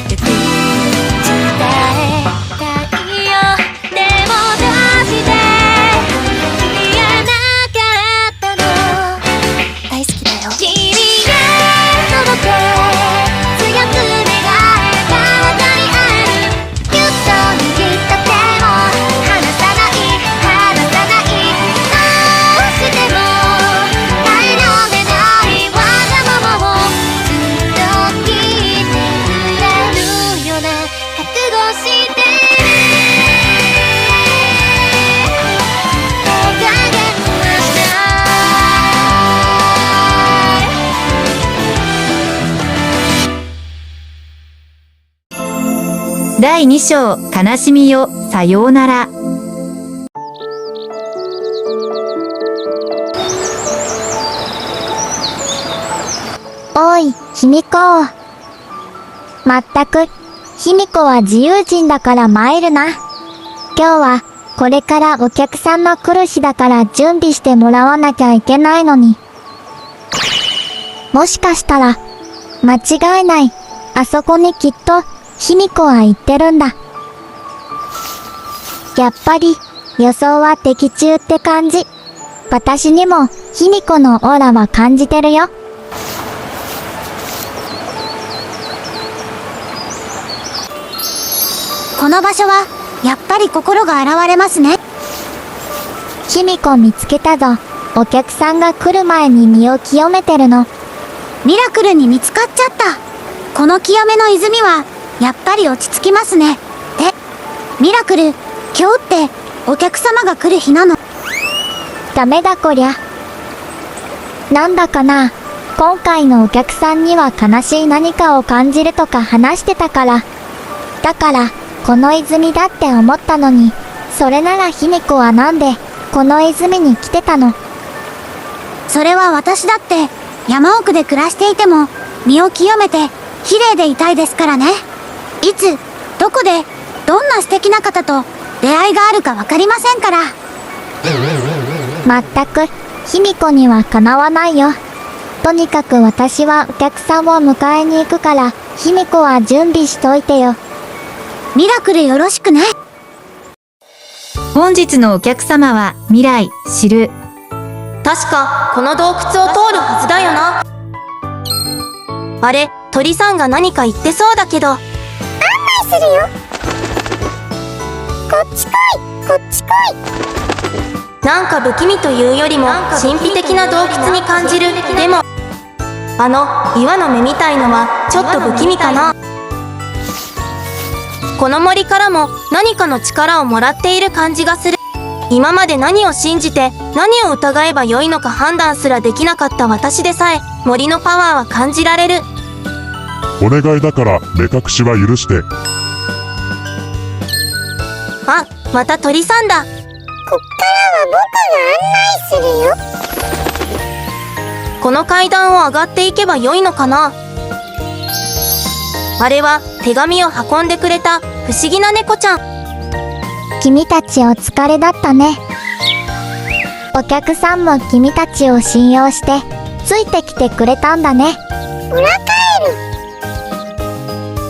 てく伝えたいよ。でもどうして言えなかったの。大好きだよ。君へ届け強く願えた当たりある。ぎゅっと握った手も離さない離さない。どうしても耐えられないわがままをずっと聞いてくれるよね。覚悟してる手加減はしない。第2章悲しみよさようなら。おい、卑弥呼。まったく、卑弥呼は自由人だから参るな。今日は、これからお客さんの来る日だから準備してもらわなきゃいけないのに。もしかしたら、間違いない。あそこにきっと、卑弥呼は言ってるんだ。やっぱり、予想は的中って感じ。私にも、卑弥呼のオーラは感じてるよ。この場所は、やっぱり心が現れますね。卑弥呼見つけたぞ。お客さんが来る前に身を清めてるの。ミラクルに見つかっちゃった。この清めの泉は、やっぱり落ち着きますね。で、ミラクル、今日ってお客様が来る日なの？ダメだこりゃ。なんだかな、今回のお客さんには悲しい何かを感じるとか話してたから。だから、この泉だって思ったのに、それなら卑弥呼はなんで、この泉に来てたの？それは私だって、山奥で暮らしていても、身を清めて、綺麗でいたいですからね。いつ、どこで、どんな素敵な方と出会いがあるかわかりませんから。まったく、卑弥呼にはかなわないよ。とにかく私はお客さんを迎えに行くから、卑弥呼は準備しといてよ。ミラクルよろしくね。本日のお客様は未来知る。確かこの洞窟を通るはずだよな。あれ、鳥さんが何か言ってそうだけど。案内するよ。こっち来い、こっち来い。なんか不気味というよりも神秘的な洞窟に感じる。でもあの岩の目みたいのはちょっと不気味かな。この森からも何かの力をもらっている感じがする。今まで何を信じて何を疑えばよいのか判断すらできなかった私でさえ森のパワーは感じられる。お願いだから目隠しは許して。あ、また鳥さんだ。こっからは僕が案内するよ。この階段を上がっていけばよいのかな。あれは手紙を運んでくれた不思議な猫ちゃん。君たちお疲れだったね。お客さんも君たちを信用して、ついてきてくれたんだね。裏返る。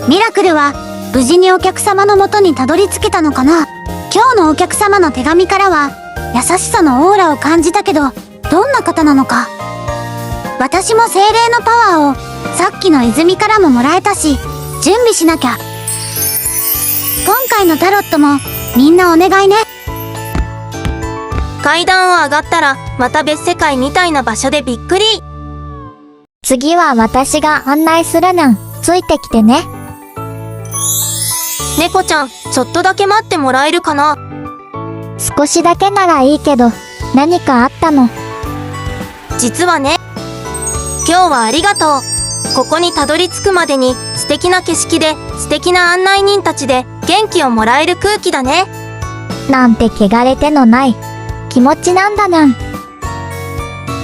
ミラクルは、無事にお客様の元にたどり着けたのかな。今日のお客様の手紙からは、優しさのオーラを感じたけど、どんな方なのか。私も精霊のパワーを、さっきの泉からももらえたし、準備しなきゃ。今回のタロットも、みんなお願いね。階段を上がったら、また別世界みたいな場所でびっくり。次は私が案内するのん。ついてきてね。猫ちゃん、ちょっとだけ待ってもらえるかな。少しだけならいいけど、何かあったの？実はね、今日はありがとう。ここにたどり着くまでに素敵な景色で素敵な案内人たちで元気をもらえる空気だね。なんて汚れてのない気持ちなんだなん。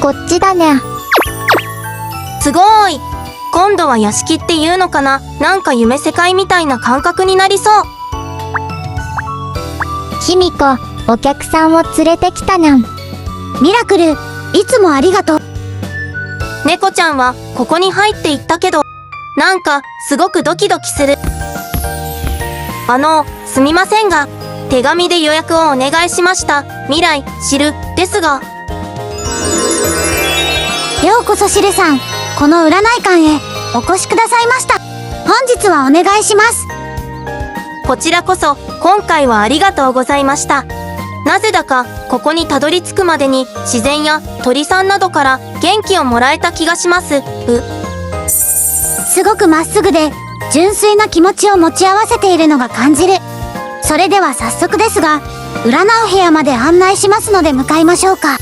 こっちだにゃ。すごーい。今度は屋敷っていうのかな。なんか夢世界みたいな感覚になりそう。卑弥呼、お客さんを連れてきたにゃん。ミラクル、いつもありがとう。猫ちゃんはここに入っていったけど、なんか、すごくドキドキする。すみませんが、手紙で予約をお願いしました。未来、知る、ですが。ようこそシルさん、この占い館へお越しくださいました。本日はお願いします。こちらこそ、今回はありがとうございました。なぜだか、ここにたどり着くまでに、自然や鳥さんなどから元気をもらえた気がします。すごくまっすぐで、純粋な気持ちを持ち合わせているのが感じる。それでは早速ですが、占う部屋まで案内しますので向かいましょうか。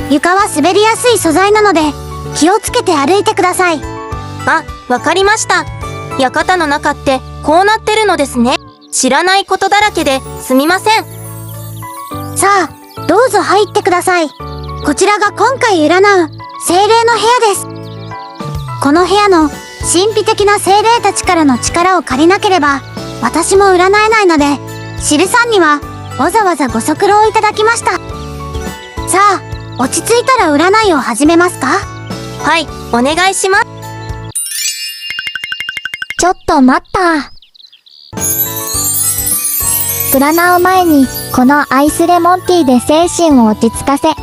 床は滑りやすい素材なので、気をつけて歩いてください。あ、わかりました。館の中ってこうなってるのですね。知らないことだらけですみません。さあ、どうぞ入ってください。こちらが今回占う精霊の部屋です。この部屋の神秘的な精霊たちからの力を借りなければ、私も占えないので、シルさんにはわざわざご足労いただきました。さあ、落ち着いたら占いを始めますか？はい、お願いします。ちょっと待った。占う前に、このアイスレモンティーで精神を落ち着かせ、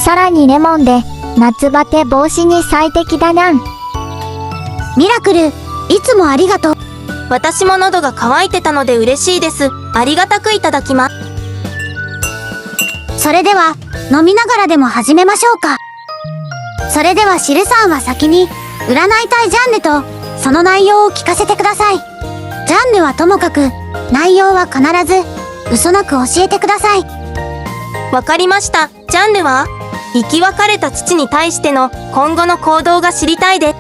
さらにレモンで夏バテ防止に最適だにゃん。ミラクル、いつもありがとう。私も喉が渇いてたので嬉しいです。ありがたくいただきます。それでは、飲みながらでも始めましょうか。それではシルさんは先に、占いたいジャンルと、その内容を聞かせてください。ジャンルはともかく、内容は必ず、嘘なく教えてください。わかりました。ジャンルは生き別れた父に対しての今後の行動が知りたいです。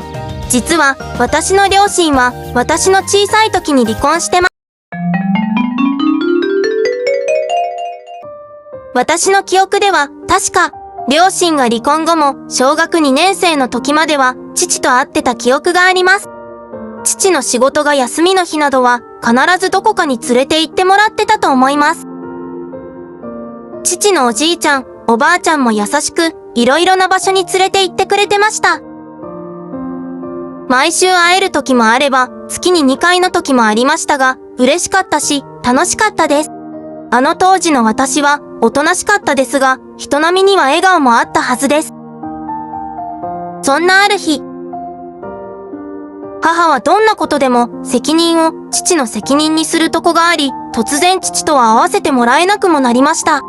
実は、私の両親は、私の小さい時に離婚してます。私の記憶では、確か、両親が離婚後も、小学2年生の時までは、父と会ってた記憶があります。父の仕事が休みの日などは、必ずどこかに連れて行ってもらってたと思います。父のおじいちゃん、おばあちゃんも優しく、いろいろな場所に連れて行ってくれてました。毎週会える時もあれば、月に2回の時もありましたが、嬉しかったし、楽しかったです。あの当時の私は、おとなしかったですが、人並みには笑顔もあったはずです。そんなある日、母はどんなことでも責任を父の責任にするとこがあり、突然父とは会わせてもらえなくもなりました。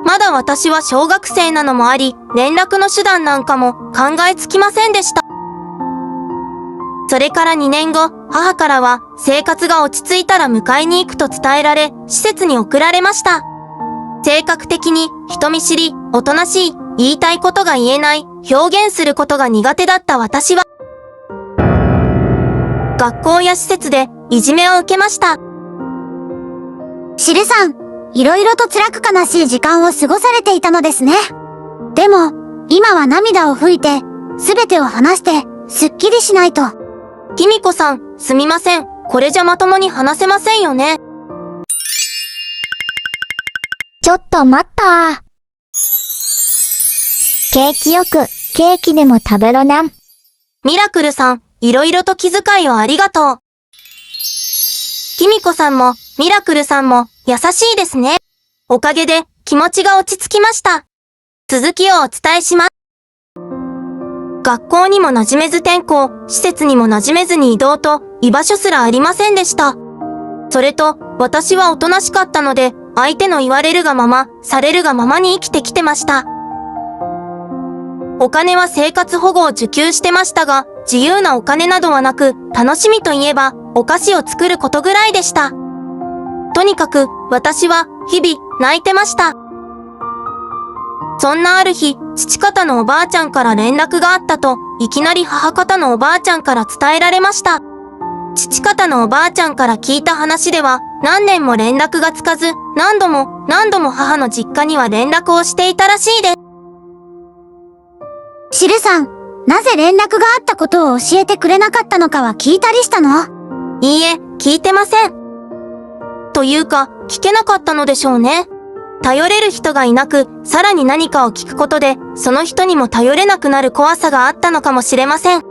まだ私は小学生なのもあり、連絡の手段なんかも考えつきませんでした。それから2年後、母からは生活が落ち着いたら迎えに行くと伝えられ、施設に送られました。性格的に人見知り、おとなしい、言いたいことが言えない、表現することが苦手だった私は、学校や施設でいじめを受けました。シルさん、いろいろと辛く悲しい時間を過ごされていたのですね。でも、今は涙を拭いて、すべてを話して、すっきりしないと。キミコさん、すみません。これじゃまともに話せませんよね。ちょっと待った。景気よく、ケーキでも食べろにゃん。ミラクルさん、いろいろと気遣いをありがとう。キミコさんも、ミラクルさんも、優しいですね。おかげで、気持ちが落ち着きました。続きをお伝えします。学校にも馴染めず転校、施設にも馴染めずに移動と、居場所すらありませんでした。それと、私はおとなしかったので、相手の言われるがまま、されるがままに生きてきてました。お金は生活保護を受給してましたが、自由なお金などはなく、楽しみといえば、お菓子を作ることぐらいでした。とにかく、私は、日々、泣いてました。そんなある日、父方のおばあちゃんから連絡があったと、いきなり母方のおばあちゃんから伝えられました。父方のおばあちゃんから聞いた話では、何年も連絡がつかず、何度も母の実家には連絡をしていたらしいです。シルさん、なぜ連絡があったことを教えてくれなかったのかは聞いたりしたの？いいえ、聞いてません。というか、聞けなかったのでしょうね。頼れる人がいなく、さらに何かを聞くことで、その人にも頼れなくなる怖さがあったのかもしれません。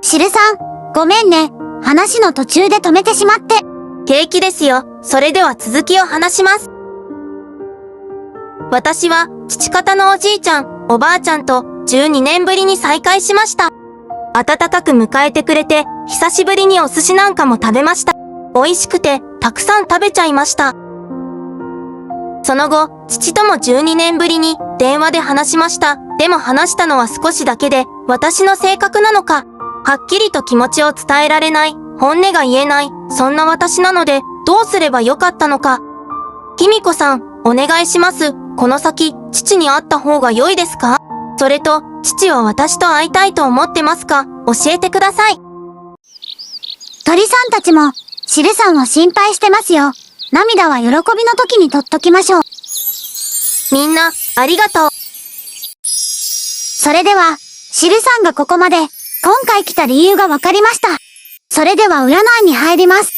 シルさん、ごめんね。話の途中で止めてしまって。平気ですよ。それでは続きを話します。私は父方のおじいちゃん、おばあちゃんと12年ぶりに再会しました。温かく迎えてくれて、久しぶりにお寿司なんかも食べました。美味しくて、たくさん食べちゃいました。その後、父とも12年ぶりに電話で話しました。でも話したのは少しだけで、私の性格なのか、はっきりと気持ちを伝えられない、本音が言えない、そんな私なので、どうすればよかったのか。ひみこさん、お願いします。この先、父に会った方が良いですか？それと、父は私と会いたいと思ってますか？教えてください。鳥さんたちも、シルさんを心配してますよ。涙は喜びの時に取っときましょう。みんな、ありがとう。それでは、シルさんがここまで、今回来た理由がわかりました。それでは占いに入ります。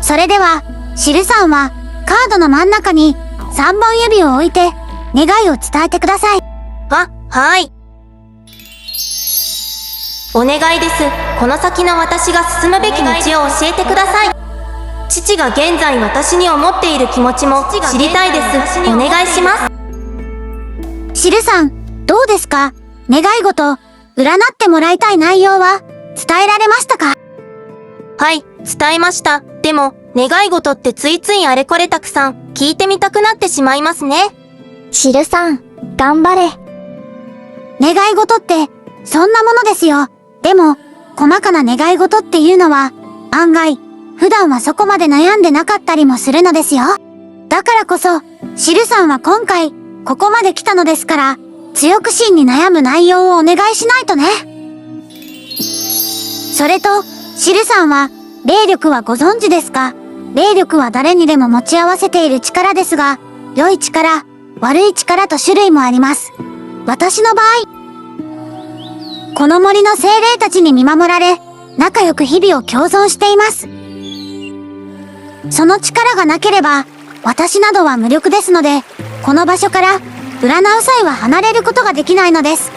それでは、シルさんは、カードの真ん中に、3本指を置いて、願いを伝えてください。はい。お願いです。この先の私が進むべき道を教えてください。父が現在私に思っている気持ちも知りたいです。お願いします。シルさん、どうですか？願い事、占ってもらいたい内容は、伝えられましたか？はい、伝えました。でも、願い事ってついついあれこれたくさん聞いてみたくなってしまいますね。シルさん、頑張れ。願い事って、そんなものですよ。でも、細かな願い事っていうのは、案外、普段はそこまで悩んでなかったりもするのですよ。だからこそ、シルさんは今回、ここまで来たのですから、強く心に悩む内容をお願いしないとね。それと、シルさんは、霊力はご存知ですか？霊力は誰にでも持ち合わせている力ですが、良い力、悪い力と種類もあります。私の場合、この森の精霊たちに見守られ、仲良く日々を共存しています。その力がなければ、私などは無力ですので、この場所から占う際は離れることができないのです。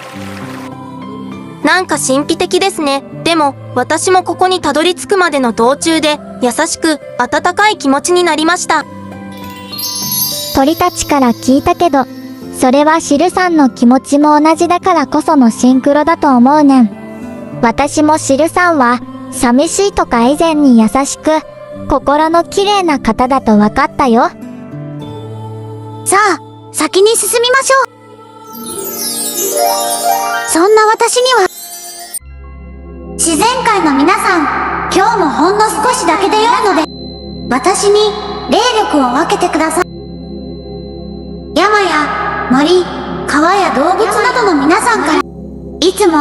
なんか神秘的ですね。でも、私もここにたどり着くまでの道中で、優しく、温かい気持ちになりました。鳥たちから聞いたけど、それはシルさんの気持ちも同じだからこそのシンクロだと思うねん。私もシルさんは、寂しいとか以前に優しく、心の綺麗な方だと分かったよ。さあ、先に進みましょう。そんな私には、自然界の皆さん、今日もほんの少しだけで良いので、私に霊力を分けてください。山や森、川や動物などの皆さんから、いつも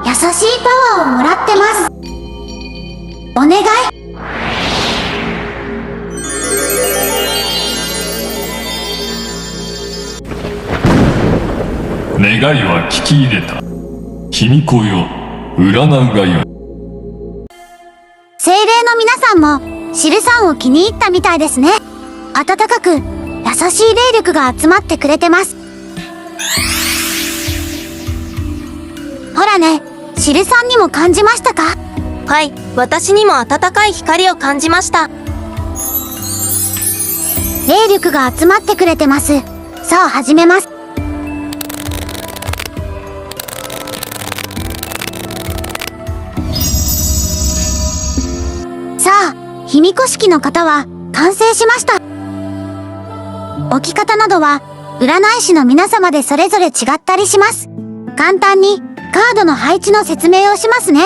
優しいパワーをもらってます。お願い。願いは聞き入れた。卑弥呼よ、占うがよい。精霊の皆さんも、シルさんを気に入ったみたいですね。温かく、優しい霊力が集まってくれてます。ほらね、シルさんにも感じましたか？はい、私にも温かい光を感じました。霊力が集まってくれてます。さあ始めます。さあ、卑弥呼式の方は完成しました。置き方などは占い師の皆様でそれぞれ違ったりします。簡単にカードの配置の説明をしますね。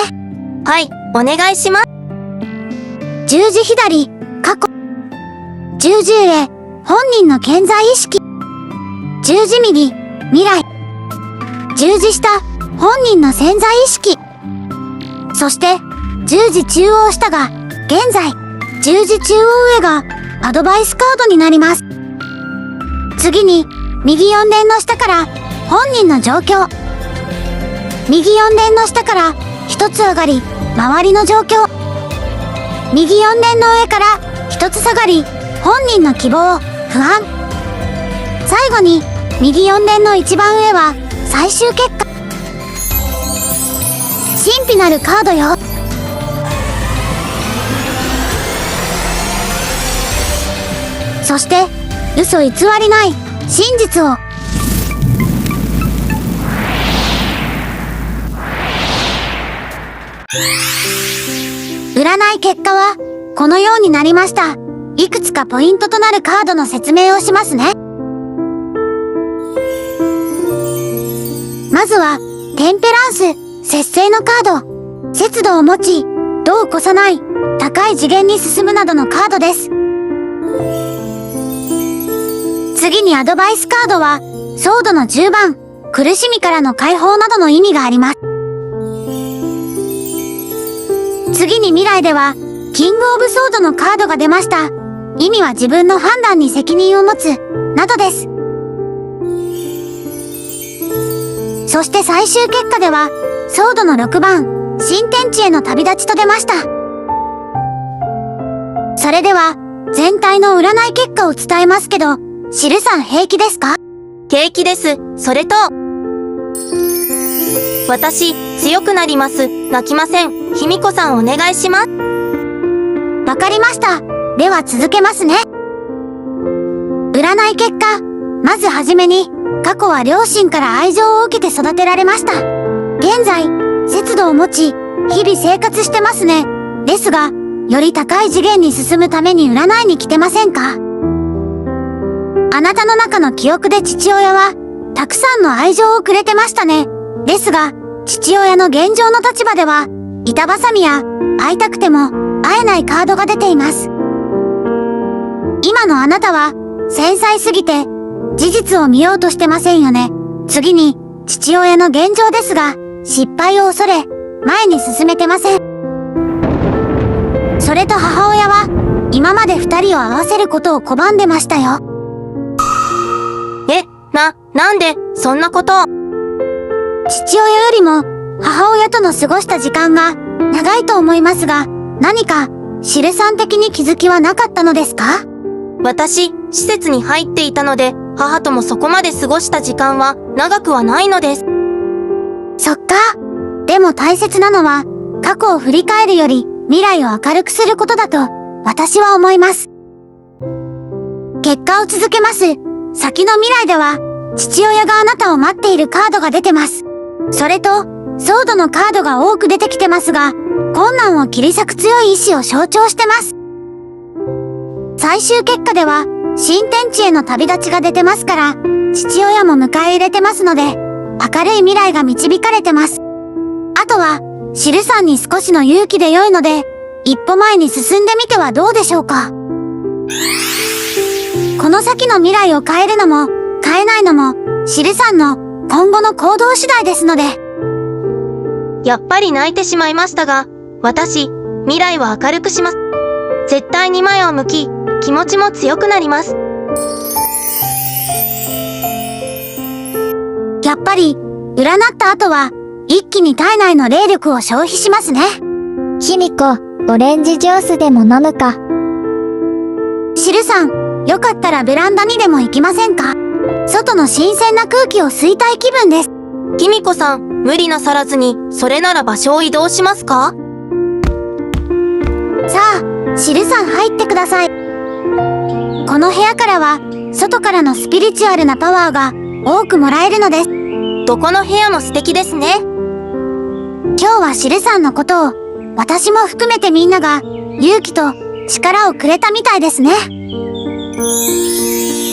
はい、お願いします。十字左、過去。十字上、本人の健在意識。十字右、未来。十字下、本人の潜在意識。そして、十字中央下が現在。十字中央上がアドバイスカードになります。次に、右4連の下から本人の状況。右4連の下から一つ上がり、周りの状況。右4連の上から一つ下がり、本人の希望、不安。最後に右4連の一番上は最終結果。神秘なるカードよ。そして嘘偽りない真実を。占い結果はこのようになりました。いくつかポイントとなるカードの説明をしますね。まずはテンペランス、節制のカード。節度を持ち、度を越さない、高い次元に進むなどのカードです。次にアドバイスカードは、ソードの10番、苦しみからの解放などの意味があります。次に未来では、キングオブソードのカードが出ました。意味は自分の判断に責任を持つ、などです。そして最終結果では、ソードの6番、新天地への旅立ちと出ました。それでは、全体の占い結果を伝えますけど、シルさん平気ですか？平気です。それと、私、強くなります。泣きません。卑弥呼さんお願いします。わかりました。では続けますね。占い結果、まずはじめに、過去は両親から愛情を受けて育てられました。現在、節度を持ち、日々生活してますね。ですが、より高い次元に進むために占いに来てませんか？あなたの中の記憶で父親は、たくさんの愛情をくれてましたね。ですが、父親の現状の立場では、板挟みや、会いたくても、会えないカードが出ています。今のあなたは、繊細すぎて、事実を見ようとしてませんよね。次に、父親の現状ですが、失敗を恐れ、前に進めてません。それと母親は、今まで二人を合わせることを拒んでましたよ。なんで、そんなことを。父親よりも、母親との過ごした時間が、長いと思いますが、何か、シルさん的に気づきはなかったのですか？私、施設に入っていたので、母ともそこまで過ごした時間は長くはないのです。そっか。でも大切なのは、過去を振り返るより未来を明るくすることだと、私は思います。結果を続けます。先の未来では、父親があなたを待っているカードが出てます。それと、ソードのカードが多く出てきてますが、困難を切り裂く強い意志を象徴してます。最終結果では、新天地への旅立ちが出てますから、父親も迎え入れてますので、明るい未来が導かれてます。あとは、シルさんに少しの勇気で良いので、一歩前に進んでみてはどうでしょうか。この先の未来を変えるのも、変えないのも、シルさんの今後の行動次第ですので。やっぱり泣いてしまいましたが、私、未来を明るくします。絶対に前を向き、気持ちも強くなります。やっぱり、占った後は、一気に体内の霊力を消費しますね。卑弥呼、オレンジジュースでも飲むか。シルさん、よかったらベランダにでも行きませんか？外の新鮮な空気を吸いたい気分です。卑弥呼さん、無理なさらずに、それなら場所を移動しますか？さあ、シルさん入ってください。この部屋からは、外からのスピリチュアルなパワーが多くもらえるのです。どこの部屋も素敵ですね。今日はシルさんのことを、私も含めてみんなが、勇気と力をくれたみたいですね。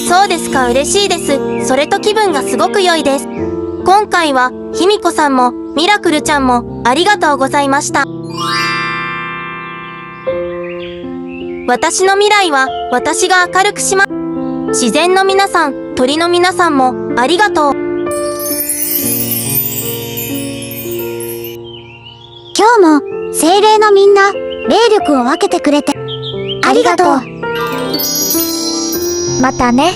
そうですか、嬉しいです。それと気分がすごく良いです。今回は、卑弥呼さんも、ミラクルちゃんも、ありがとうございました。私の未来は、私が明るくします。自然の皆さん、鳥の皆さんも、ありがとう。今日も、精霊のみんな、霊力を分けてくれて、ありがとう。またね。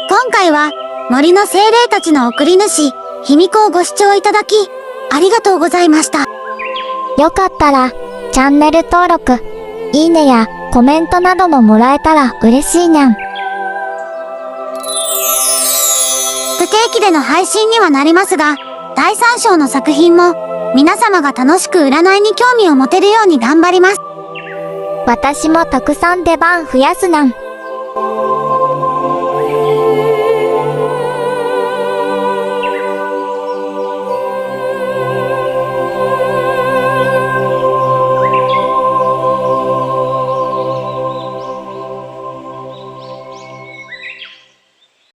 今回は、森の精霊たちの送り主、卑弥呼をご視聴いただき、ありがとうございました。よかったら、チャンネル登録、いいねやコメントなどももらえたら嬉しいにゃん。不定期での配信にはなりますが、第3章の作品も皆様が楽しく占いに興味を持てるように頑張ります。私もたくさん出番増やすなん。